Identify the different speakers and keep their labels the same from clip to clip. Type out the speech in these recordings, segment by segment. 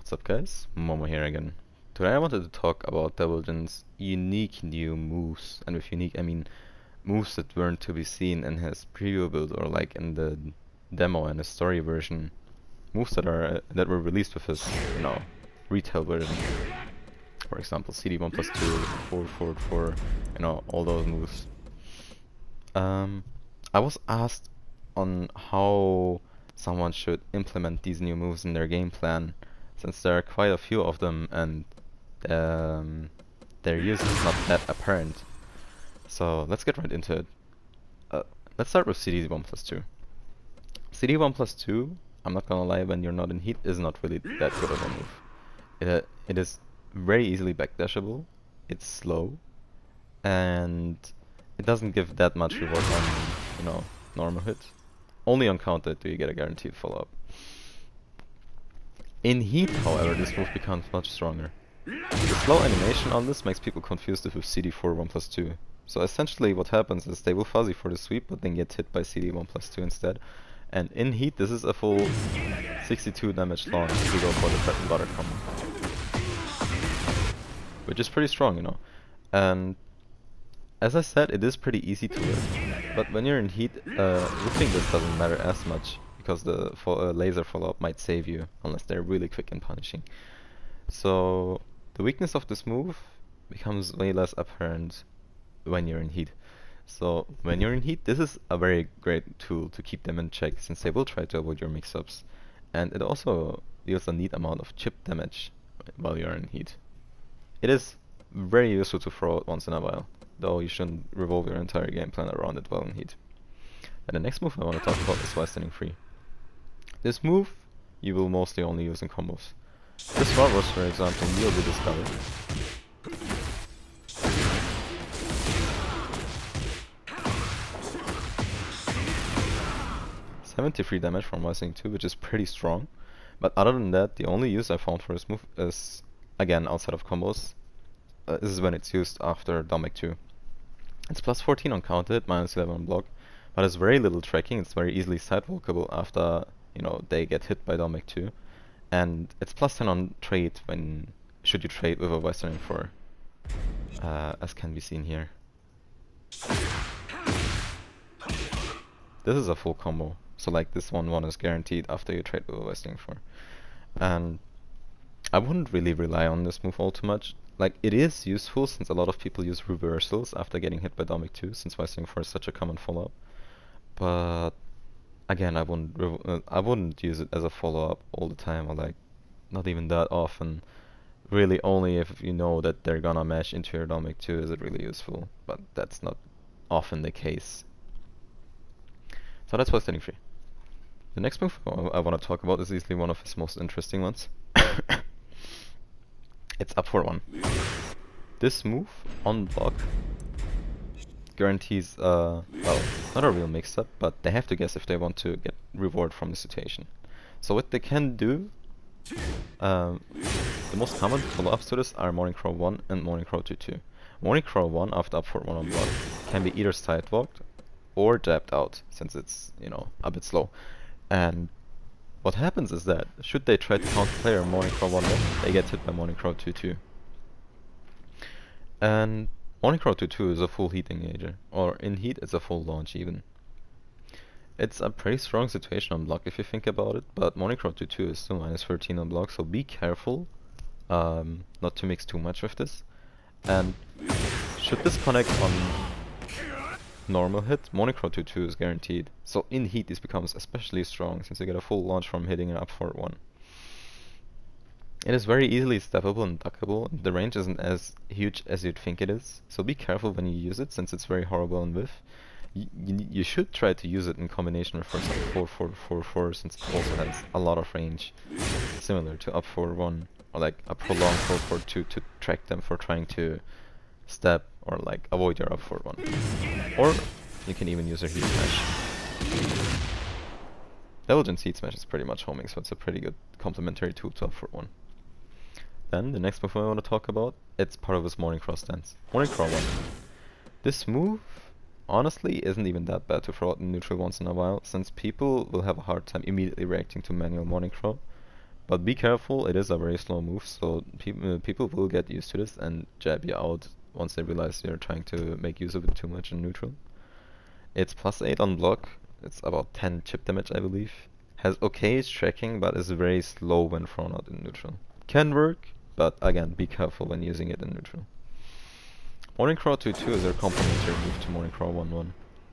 Speaker 1: What's up guys, Momo here again. Today I wanted to talk about Devil Jin's unique new moves, and with unique I mean moves that weren't to be seen in his preview build or like in the demo and the story version. Moves that were released with his, retail version. For example, CD1 plus 2, 4, 4, 4, all those moves. I was asked on how someone should implement these new moves in their game plan, since there are quite a few of them and um, their use is not that apparent. So let's get right into it. Uh, let's start with CD1 plus 2. CD1 plus 2, I'm not gonna lie, when you're not in heat, is not really that good of a move. It is very easily backdashable, it's slow, and it doesn't give that much reward on, normal hit. Only on counter do you get a guaranteed follow-up. In heat, however, this move becomes much stronger. The slow animation on this makes people confused with CD4 1 plus 2. So essentially what happens is they will fuzzy for the sweep, but then get hit by CD1 plus 2 instead. And in heat, this is a full 62 damage launch if you go for the bread and butter combo. Which is pretty strong, And as I said, it is pretty easy to whip, but when you're in heat, whipping this doesn't matter as much, because the laser follow-up might save you, unless they're really quick in punishing. So the weakness of this move becomes way less apparent when you're in heat. So when you're in heat, this is a very great tool to keep them in check, since they will try to avoid your mix-ups. And it also deals a neat amount of chip damage while you're in heat. It is very useful to throw out once in a while, though you shouldn't revolve your entire game plan around it while in heat. And the next move I want to talk about is while standing free. This move you will mostly only use in combos. This Warboss, for example, will be discovered. .73 damage from Rising 2, which is pretty strong. But other than that, the only use I found for this move is, again, outside of combos, this is when it's used after Domec 2. It's plus 14 on counter hit, minus 11 on block, but it's very little tracking. It's very easily sidewalkable after, they get hit by Domec 2. And it's plus 10 on trade when should you trade with a Westerning 4, as can be seen here. This is a full combo, so like this 1-1 is guaranteed after you trade with a Westerning 4. And I wouldn't really rely on this move all too much. Like, it is useful since a lot of people use reversals after getting hit by Domec 2, since Westerning 4 is such a common follow-up. But again, I wouldn't use it as a follow-up all the time, or like not even that often. Really, only if you know that they're gonna mash into your Domec 2 is it really useful, but that's not often the case. So that's why standing free. The next move I want to talk about is easily one of his most interesting ones. It's up for 1. This move on block guarantees, well, not a real mix-up, but they have to guess if they want to get reward from the situation. So what they can do, the most common follow-ups to this are Morning Crow 1 and Morning Crow 2-2. Morning Crow 1 after up for 1 on block can be either sidewalked or jabbed out, since it's, a bit slow. And what happens is that, should they try to counter-player Morning Crow 1, they get hit by Morning Crow 2-2. And Morning Crow 2-2 is a full heat engager, or in heat it's a full launch even. It's a pretty strong situation on block if you think about it, but Morning Crow 2-2 is still minus 13 on block, so be careful not to mix too much with this. And should this connect on normal hit, Morning Crow 2-2 is guaranteed. So in heat this becomes especially strong, since you get a full launch from hitting an up for 1. It is very easily steppable and duckable. The range isn't as huge as you'd think it is, so be careful when you use it, since it's very horrible in whiff. You should try to use it in combination with, for example, 4-4-4-4, since it also has a lot of range, similar to up 4-1, or like a prolonged 4-4-2 to track them for trying to step or like avoid your up 4-1. Or you can even use a heat smash. Devil Jin's heat smash is pretty much homing, so it's a pretty good complementary tool to up 4-1. Then the next move I want to talk about, it's part of his Morning Crow stance. Morning Crow 1. This move honestly isn't even that bad to throw out in neutral once in a while, since people will have a hard time immediately reacting to manual Morning Crow. But be careful, it is a very slow move, so people will get used to this and jab you out once they realize you're trying to make use of it too much in neutral. It's +8 on block, it's about 10 chip damage I believe. Has okay tracking, but is very slow when thrown out in neutral. Can work, but again, be careful when using it in neutral. Morning Crow 2-2 is their complementary move to Morning Crow 1-1.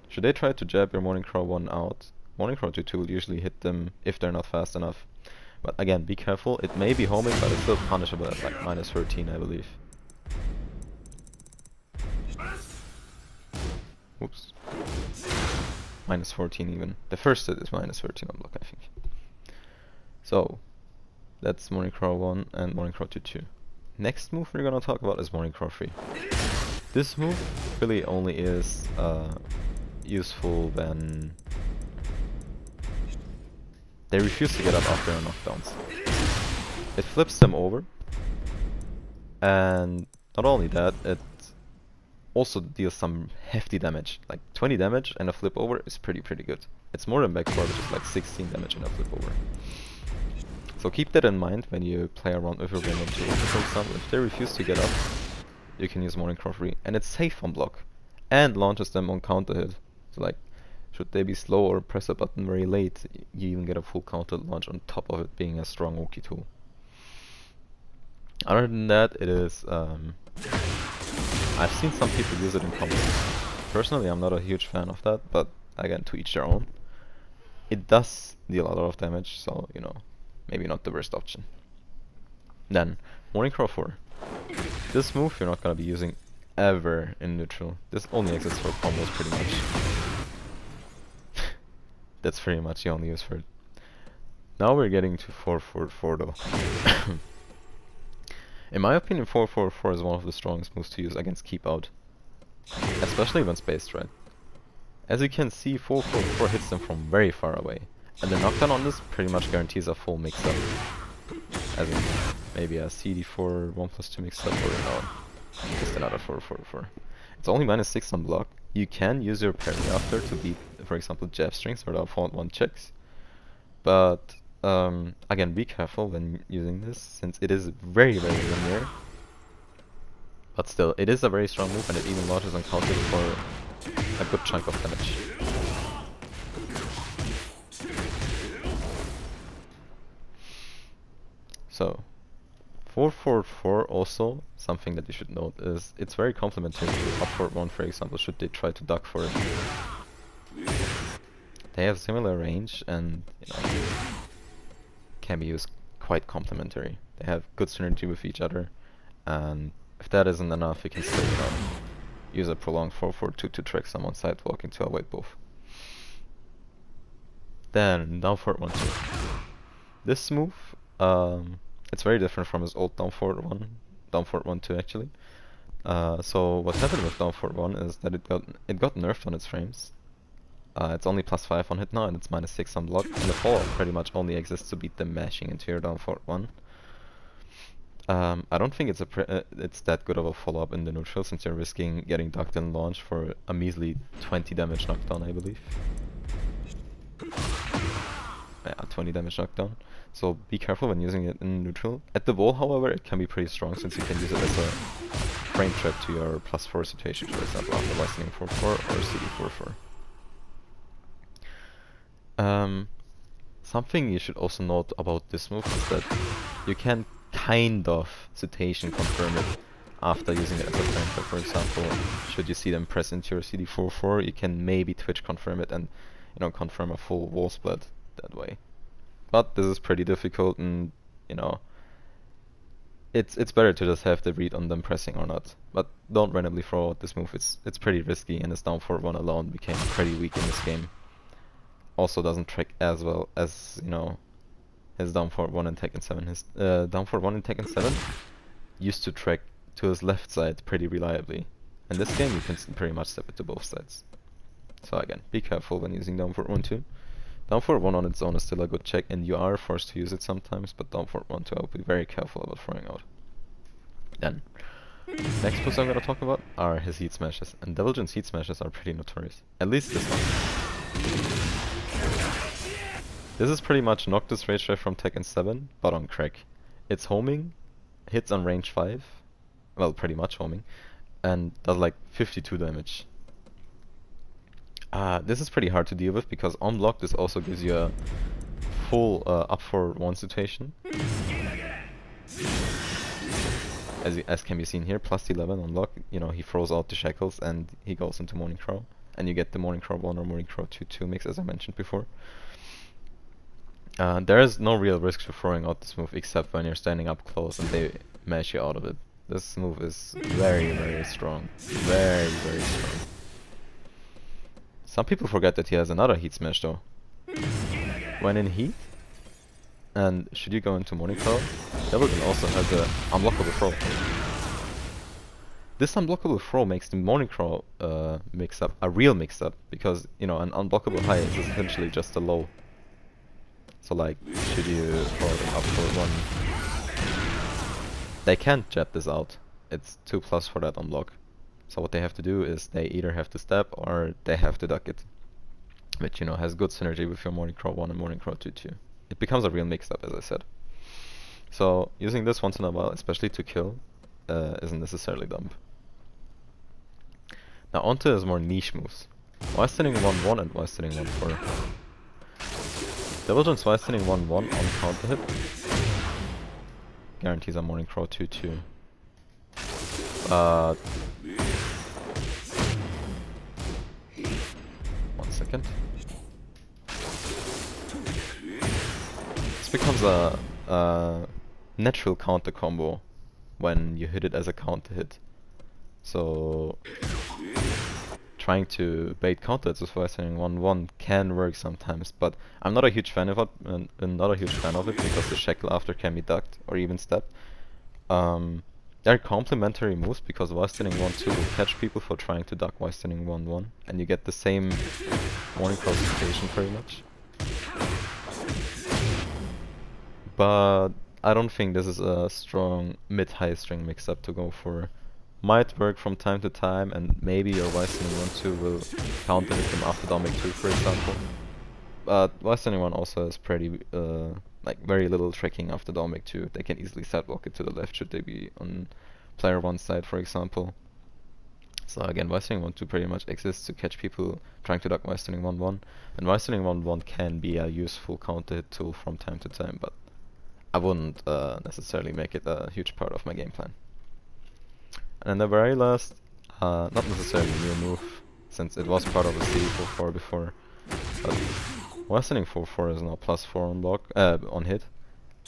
Speaker 1: Should they try to jab your Morning Crow 1 out, Morning Crow 2-2 will usually hit them if they're not fast enough. But again, be careful, it may be homing, but it's still punishable at like -13 I believe. Whoops. -14 even. The first hit is -13 on block, I think. So, that's Morning Crow 1 and Morning Crow 2-2. Next move we're gonna talk about is Morning Crow 3. This move really only is useful when they refuse to get up after knockdowns. It flips them over, and not only that, it also deals some hefty damage. Like 20 damage and a flip over is pretty good. It's more than back four, which is like 16 damage and a flip over. So keep that in mind when you play around with your Rainbow 2. For example, if they refuse to get up, you can use Morning Crow 3, and it's safe on block, and launches them on counter hit. So like, should they be slow or press a button very late, you even get a full counter launch on top of it being a strong Oki tool. Other than that, it is, I've seen some people use it in combos. Personally, I'm not a huge fan of that, but again, to each their own. It does deal a lot of damage, so, you know, maybe not the worst option. Then, Morning Crow 4. This move you're not gonna be using ever in neutral. This only exists for combos pretty much. That's pretty much the only use for it. Now we're getting to 4-4-4 though. In my opinion, 4-4-4 is one of the strongest moves to use against keep out. Especially when spaced right. As you can see, 4-4-4 hits them from very far away. And the knockdown on this pretty much guarantees a full mix-up. As in, maybe a CD4 1+2 mix-up or just another 4-4-4. It's only -6 on block. You can use your parry after to beat, for example, jab strings without +1 checks. But again, be careful when using this, since it is very linear. But still, it is a very strong move, and it even launches uncounted for a good chunk of damage. So, 4-4-4 also, something that you should note is it's very complementary to up forward 1, for example, should they try to duck for it. They have similar range and, you know, can be used quite complementary. They have good synergy with each other, and if that isn't enough, you can still, you know, use a prolonged 4-4-2 to trick someone sidewalking to avoid both. Then, down forward 1-2. This move, it's very different from his old down forward 1-2 actually. So what happened with down forward 1 is that it got nerfed on its frames. It's only +5 on hit now, and it's -6 on block, and the follow-up pretty much only exists to beat them mashing into your down forward 1. I don't think it's that good of a follow-up in the neutral, since you're risking getting ducked and launched for a measly 20 damage knockdown, I believe. Yeah, 20 damage knockdown. So be careful when using it in neutral. At the wall, however, it can be pretty strong, since you can use it as a frame trap to your +4 situation, for example, after lightning 4-4 or CD4-4. Something you should also note about this move is that you can kind of situation confirm it after using it as a frame trap. For example, should you see them press into your CD4-4, you can maybe Twitch confirm it and, you know, confirm a full wall split that way. But this is pretty difficult, and, you know, it's better to just have the read on them pressing or not. But don't randomly throw out this move. It's pretty risky, and his down forward 1 alone became pretty weak in this game. Also doesn't track as well as, you know, his down forward 1 in Tekken 7. His down forward 1 in Tekken 7 used to track to his left side pretty reliably. In this game, you can pretty much step it to both sides. So again, be careful when using down forward 1 too. Down forward 1 on its own is still a good check, and you are forced to use it sometimes, but down forward 1 too, I would be very careful about throwing out. Then, next moves I'm gonna talk about are his heat smashes, and Devil Jin's heat smashes are pretty notorious. At least this one. This is pretty much Noctis Rage Drive from Tekken 7, but on crack. It's homing, hits on range 5, well, pretty much homing, and does like 52 damage. This is pretty hard to deal with because on block this also gives you a full up for 1 situation. As can be seen here, plus 11 on block, you know, he throws out the shackles and he goes into Morning Crow. And you get the Morning Crow 1 or Morning Crow 2 mix, as I mentioned before. There is no real risk for throwing out this move except when you're standing up close and they mash you out of it. This move is very, very strong. Very, very strong. Some people forget that he has another heat smash though. When in heat, and should you go into Morning Crow, Devil Jin also has a unblockable throw. This unblockable throw makes the Morning Crow mix-up a real mix-up, because, you know, an unblockable high is essentially just a low. So like, should you throw it up for 1? They can't jet this out. It's 2+ for that unblock. So what they have to do is they either have to step or they have to duck it. Which, you know, has good synergy with your Morning Crow 1 and Morning Crow 2 too. It becomes a real mix-up, as I said. So using this once in a while, especially to kill, isn't necessarily dumb. Now onto his more niche moves. Y-standing 1-1 and Y-standing 1-4. Devil Jin's Y-standing 1-1 on counter hit guarantees a Morning Crow 2-2. 1 second. This becomes a natural counter combo when you hit it as a counter hit. So trying to bait counter hits with Y-standing 1-1 can work sometimes, but I'm not a huge fan of it. Because the shackle after can be ducked or even stepped. They're complementary moves because Y-standing 1-2 will catch people for trying to duck Y-standing 1-1, and you get the same Morning Crow situation pretty much. But I don't think this is a strong mid-high string mix-up to go for. Might work from time to time, and maybe your Y-standing 1-2 will counter hit them after Domic 2, for example. But Y-standing 1 also has pretty, like very little tracking after Domic 2. They can easily side block it to the left should they be on player 1 side, for example. So again, Y-standing 1-2 pretty much exists to catch people trying to duck Y-standing 1-1. And Y-standing 1-1 can be a useful counter hit tool from time to time, but I wouldn't necessarily make it a huge part of my game plan. And the very last, not necessarily a new move, since it was part of the CD44 before, but Y-standing 4-4 is now +4 on block, on hit.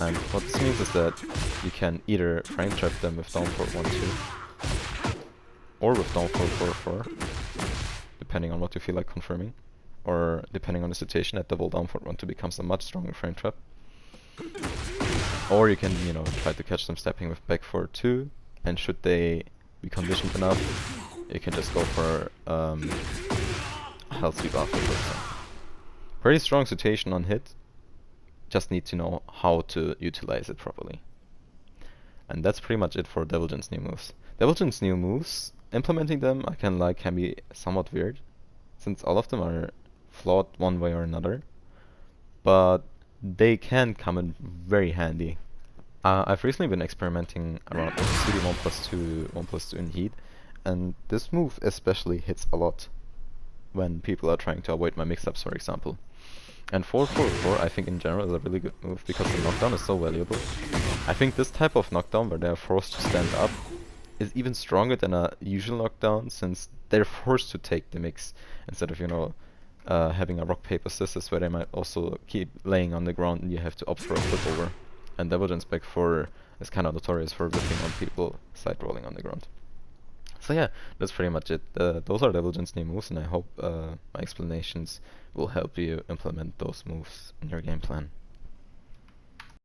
Speaker 1: And what this means is that you can either frame trap them with down forward 1-2, or with down forward 4-4, depending on what you feel like confirming, or depending on the situation, that double down forward 1-2 becomes a much stronger frame trap. Or you can, you know, try to catch them stepping with back forward 2, and should they be conditioned enough, you can just go for health sweep after, for example. Pretty strong situation on hit, just need to know how to utilize it properly. And that's pretty much it for Devil Jin's new moves. Devil Jin's new moves, implementing them, I can be somewhat weird, since all of them are flawed one way or another, but they can come in very handy. I've recently been experimenting around CD 1+2 in heat, and this move especially hits a lot when people are trying to avoid my mix-ups, for example. And 4-4-4 I think in general is a really good move because the knockdown is so valuable. I think this type of knockdown where they are forced to stand up is even stronger than a usual knockdown, since they're forced to take the mix instead of, you know, having a rock paper scissors where they might also keep laying on the ground and you have to opt for a flip over. And Devil Jin's back 4 is kind of notorious for whipping on people side rolling on the ground. So yeah, that's pretty much it. Those are Devil Jin's new moves, and I hope my explanations will help you implement those moves in your game plan.